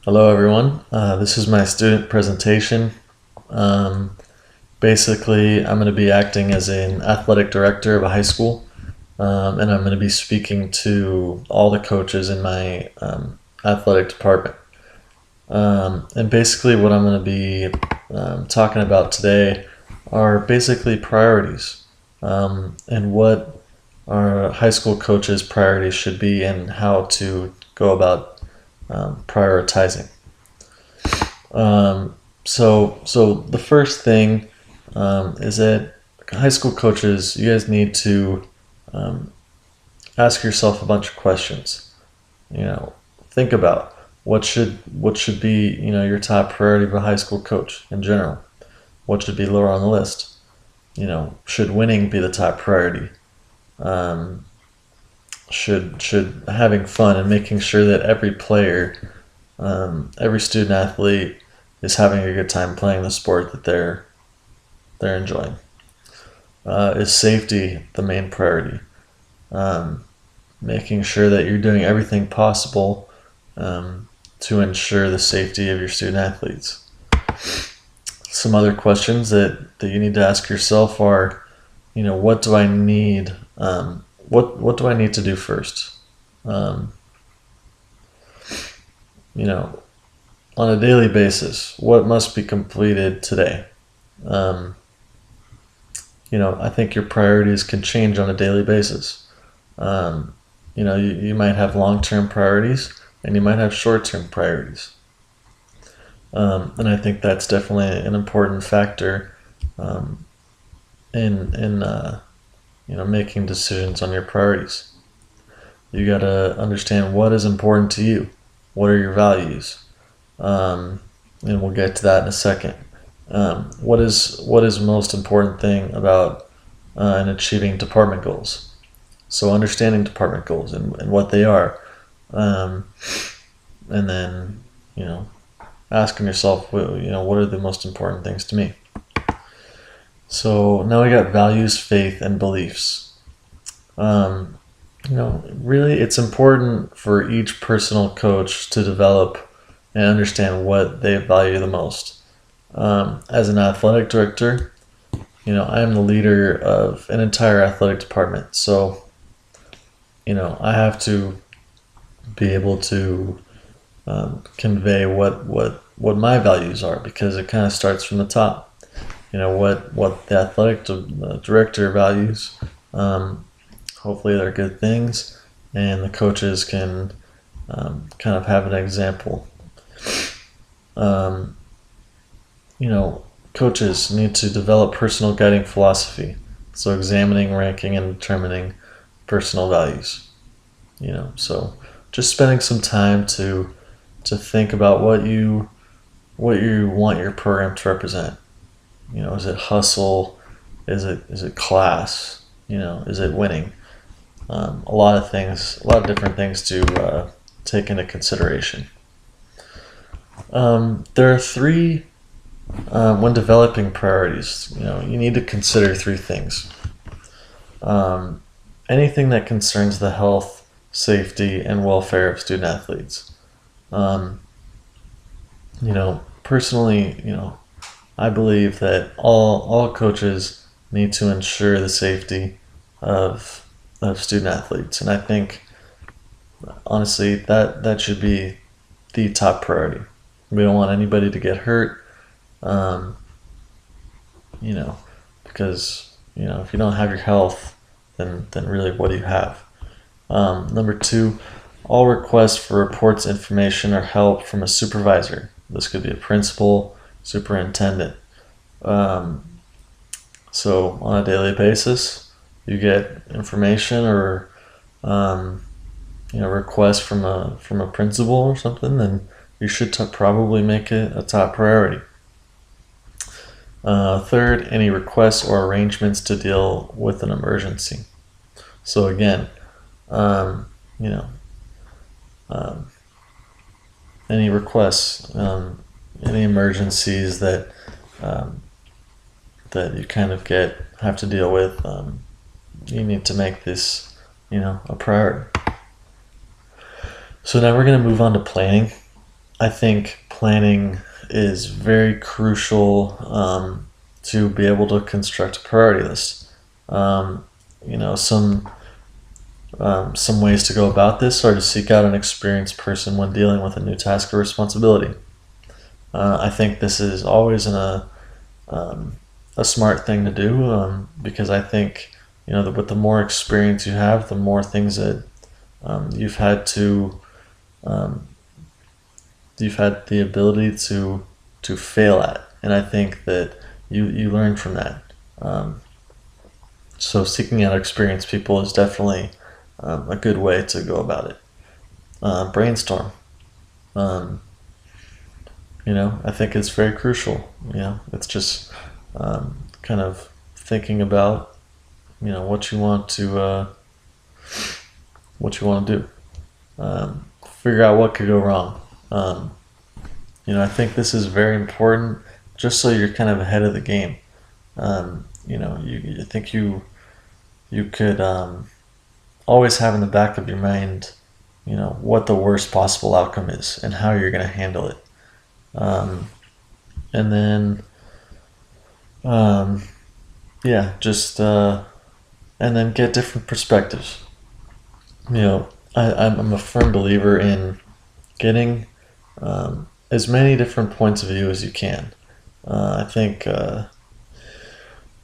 Hello, everyone. This is my student presentation. Um, Basically, I'm going to be acting as an athletic director of a high school, and I'm going to be speaking to all the coaches in my athletic department. And basically, what I'm going to be talking about today are basically priorities, and what our high school coaches' priorities should be and how to go about prioritizing. So the first thing is that high school coaches, you guys need to um, ask yourself a bunch of questions. You know, think about what should be your top priority of a high school coach in general. What should be lower on the list? Should winning be the top priority? Um, should having fun and making sure that every player, every student athlete, is having a good time playing the sport that they're enjoying. Is safety the main priority? Um, Making sure that you're doing everything possible to ensure the safety of your student athletes. Some other questions that you need to ask yourself are, what do I need? What do I need to do first? Um, you know, on a daily basis, what must be completed today? Um, I think your priorities can change on a daily basis. Um, you might have long term priorities and you might have short term priorities. And I think that's definitely an important factor um, in making decisions on your priorities. You got to understand what is important to you. What are your values? And we'll get to that in a second. What is most important thing about in achieving department goals? So understanding department goals and what they are, um, and then you know asking yourself, what are the most important things to me? So now we got values, faith, and beliefs. Really, it's important for each personal coach to develop and understand what they value the most. As an athletic director, I am the leader of an entire athletic department. So, I have to be able to convey what my values are because it kind of starts from the top. What the athletic director values. Hopefully, they're good things, and the coaches can kind of have an example. Um, Coaches need to develop personal guiding philosophy. So, examining, ranking, and determining personal values. So just spending some time to think about what you want your program to represent. Is it hustle? Is it class? Is it winning? A lot of things, a lot of different things to take into consideration. There are three when developing priorities. You need to consider three things. Um, Anything that concerns the health, safety, and welfare of student athletes. Um, Personally, I believe that all coaches need to ensure the safety of student athletes, and I think honestly that should be the top priority. We don't want anybody to get hurt, um, you know, because if you don't have your health, then really what do you have? Number two, all requests for reports, information, or help from a supervisor. This could be a principal, superintendent. Um, so on a daily basis, you get information or um, requests from a principal or something, then you should probably make it a top priority. Third, any requests or arrangements to deal with an emergency. So again, um, you know, um, any requests, any emergencies um, that you kind of have to deal with, you need to make this, a priority. So now we're going to move on to planning. I think planning is very crucial to be able to construct a priority list. Um, you know, some ways to go about this are to seek out an experienced person when dealing with a new task or responsibility. I think this is always um, a smart thing to do because I think that with the more experience you have, the more things that you've had to um, you've had the ability to fail at, and I think that you learn from that. Um, so seeking out experienced people is definitely a good way to go about it. Brainstorm. Um, I think it's very crucial. It's just kind of thinking about what you want to do. Figure out what could go wrong. I think this is very important, just so you're kind of ahead of the game. I think you could always have in the back of your mind, what the worst possible outcome is and how you're going to handle it. And then, um, yeah, just and then get different perspectives. I'm a firm believer in getting as many different points of view as you can. I think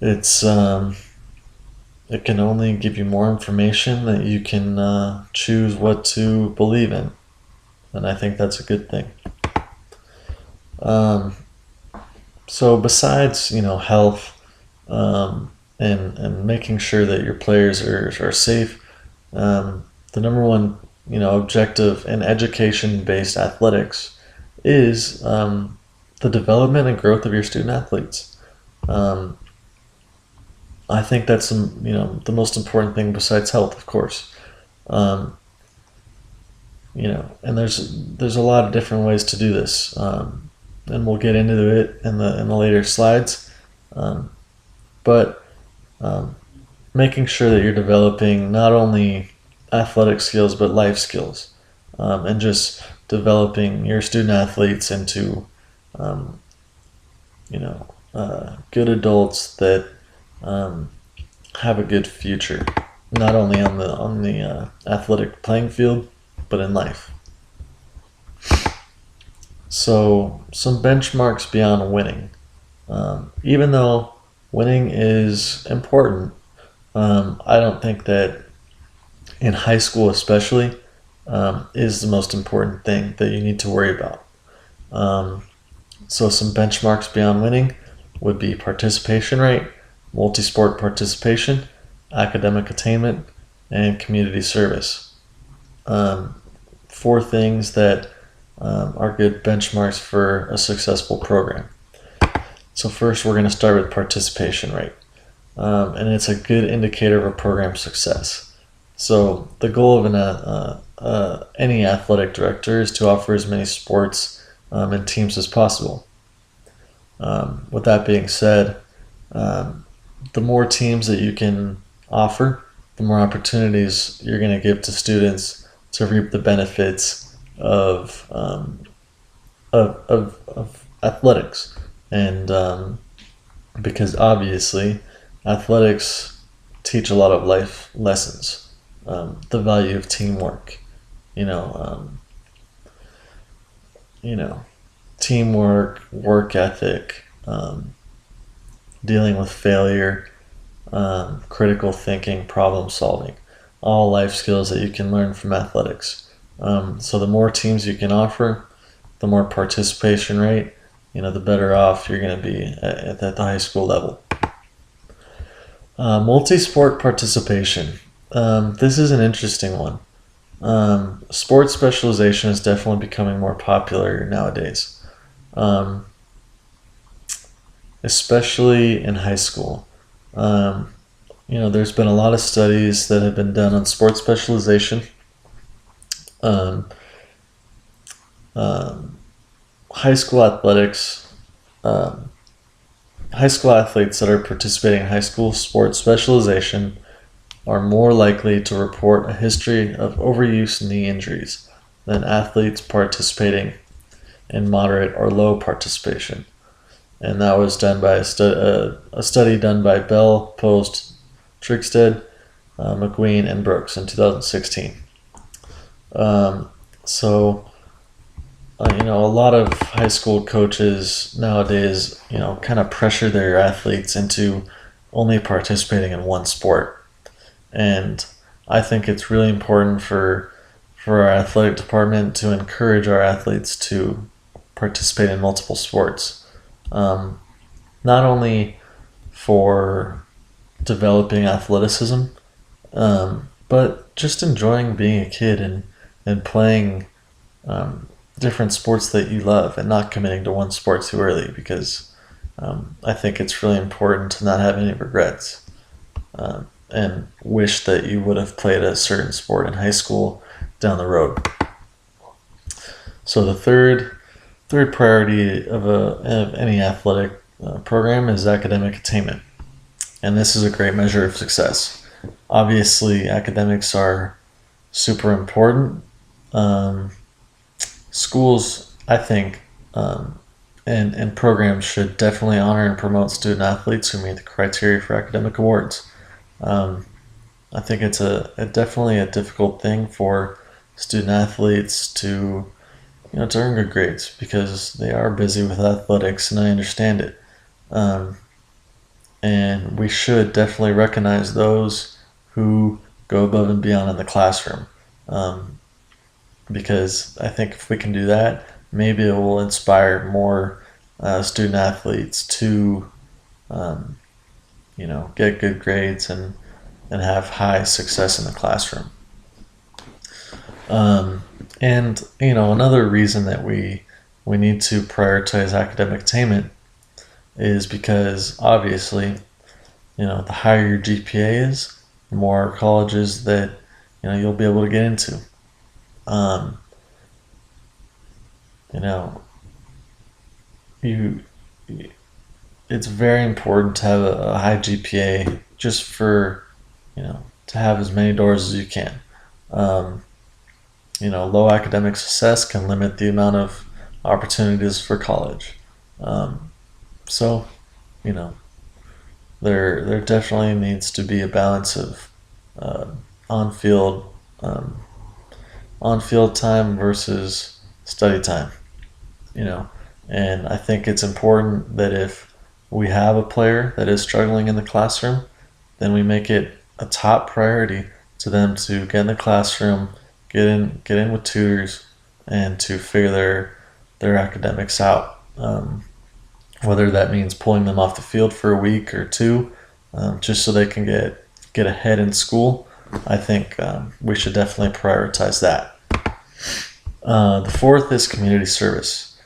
it's it can only give you more information that you can choose what to believe in, and I think that's a good thing. Um, so besides health and making sure that your players are safe, the number one objective in education based athletics is the development and growth of your student athletes. Um, I think that's the most important thing besides health, of course. Um, and there's a lot of different ways to do this, and we'll get into it in the later slides. Um, but making sure that you're developing not only athletic skills but life skills, and just developing your student athletes into um, good adults that um, have a good future, not only on the athletic playing field, but in life. So some benchmarks beyond winning. Even though winning is important, I don't think that in high school especially is the most important thing that you need to worry about. Um, so some benchmarks beyond winning would be participation rate, multi-sport participation, academic attainment, and community service. Um, Four things that are good benchmarks for a successful program. So first, we're going to start with participation rate, and it's a good indicator of a program's success. So the goal of any athletic director is to offer as many sports and teams as possible. With that being said, the more teams that you can offer, the more opportunities you're going to give to students to reap the benefits of athletics. And because obviously athletics teach a lot of life lessons, the value of teamwork, you know, um, you know, teamwork, work ethic, dealing with failure, critical thinking, problem solving, all life skills that you can learn from athletics. So the more teams you can offer, the more participation rate, the better off you're going to be at the high school level. Multi-sport participation. This is an interesting one. Sports specialization is definitely becoming more popular nowadays, um, especially in high school. There's been a lot of studies that have been done on sports specialization. Um, um, high school athletics, um, high school athletes that are participating in high school sports specialization are more likely to report a history of overuse knee injuries than athletes participating and moderate or low participation. And that was done by a study done by Bell, Post, Trigstead, McQueen, and Brooks in 2016. So, a lot of high school coaches nowadays, kind of pressure their athletes into only participating in one sport. And I think it's really important for our athletic department to encourage our athletes to participate in multiple sports. Not only for developing athleticism, but just enjoying being a kid and playing different sports that you love and not committing to one sport too early, because I think it's really important to not have any regrets and wish that you would have played a certain sport in high school down the road. So the third priority of any athletic program is academic attainment, and this is a great measure of success. Obviously, academics are super important. Schools, I think, and programs should definitely honor and promote student athletes who meet the criteria for academic awards. I think it's definitely a difficult thing for student athletes to earn good grades, because they are busy with athletics, and I understand it. And we should definitely recognize those who go above and beyond in the classroom, because I think if we can do that, maybe it will inspire more student athletes to, get good grades and have high success in the classroom. And another reason that we need to prioritize academic attainment is because, obviously, the higher your GPA is, the more colleges that you'll be able to get into. You it's very important to have a high GPA, just for to have as many doors as you can. Low academic success can limit the amount of opportunities for college. So, there definitely needs to be a balance of on-field time versus study time. And I think it's important that if we have a player that is struggling in the classroom, then we make it a top priority to them to get in the classroom, get in with tutors, and to figure their academics out. Whether that means pulling them off the field for a week or two, just so they can get ahead in school. I think we should definitely prioritize that. The fourth is community service.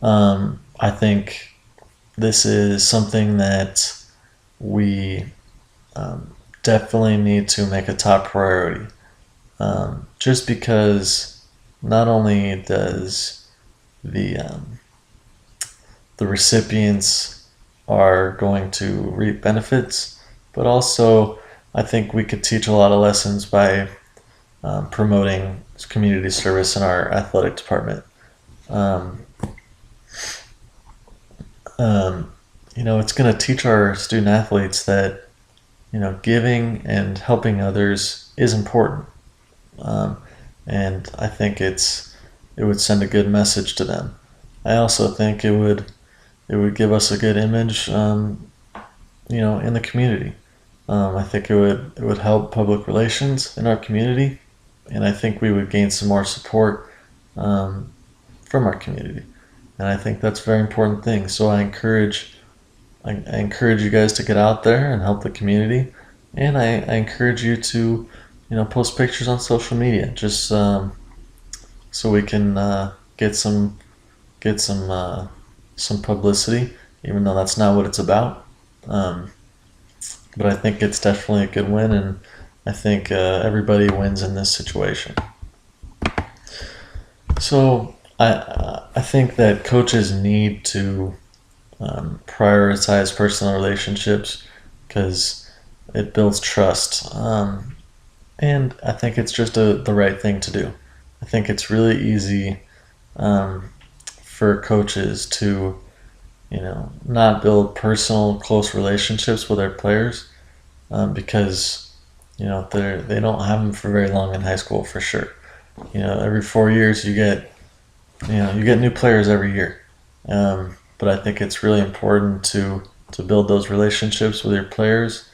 I think this is something that we definitely need to make a top priority. Just because not only does the recipients are going to reap benefits, but also I think we could teach a lot of lessons by promoting community service in our athletic department. It's going to teach our student athletes that giving and helping others is important, and I think it would send a good message to them. I also think it would give us a good image, in the community. I think it would help public relations in our community, and I think we would gain some more support from our community. And I think that's a very important thing. So I encourage you guys to get out there and help the community, and I encourage you to post pictures on social media, just so we can get some publicity, even though that's not what it's about. But I think it's definitely a good win, and I think everybody wins in this situation. So I think that coaches need to prioritize personal relationships, because it builds trust, and I think it's just the right thing to do. I think it's really easy for coaches to, not build personal, close relationships with their players, because they don't have them for very long in high school for sure. Every 4 years you get new players every year, but I think it's really important to build those relationships with your players,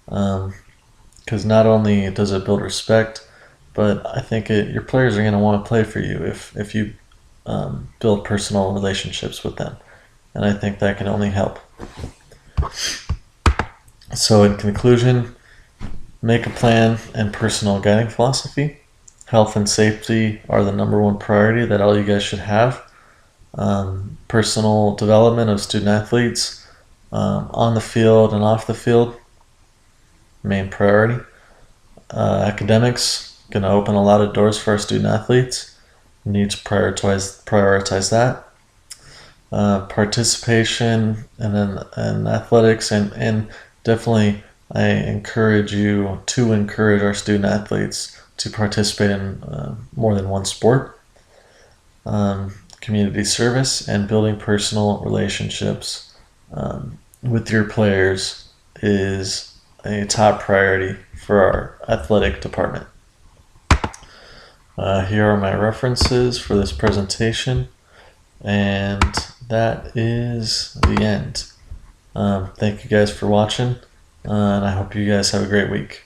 because not only does it build respect, but I think your players are going to want to play for you if you build personal relationships with them, and I think that can only help. So in conclusion, make a plan and personal guiding philosophy. Health and safety are the number one priority that all you guys should have. Personal development of student athletes, on the field and off the field, main priority. Academics, going to open a lot of doors for our student athletes. We need to prioritize that. Participation and athletics, and definitely I encourage you to encourage our student athletes to participate in more than one sport. Community service and building personal relationships with your players is a top priority for our athletic department. Here are my references for this presentation, and that is the end. Thank you guys for watching, and I hope you guys have a great week.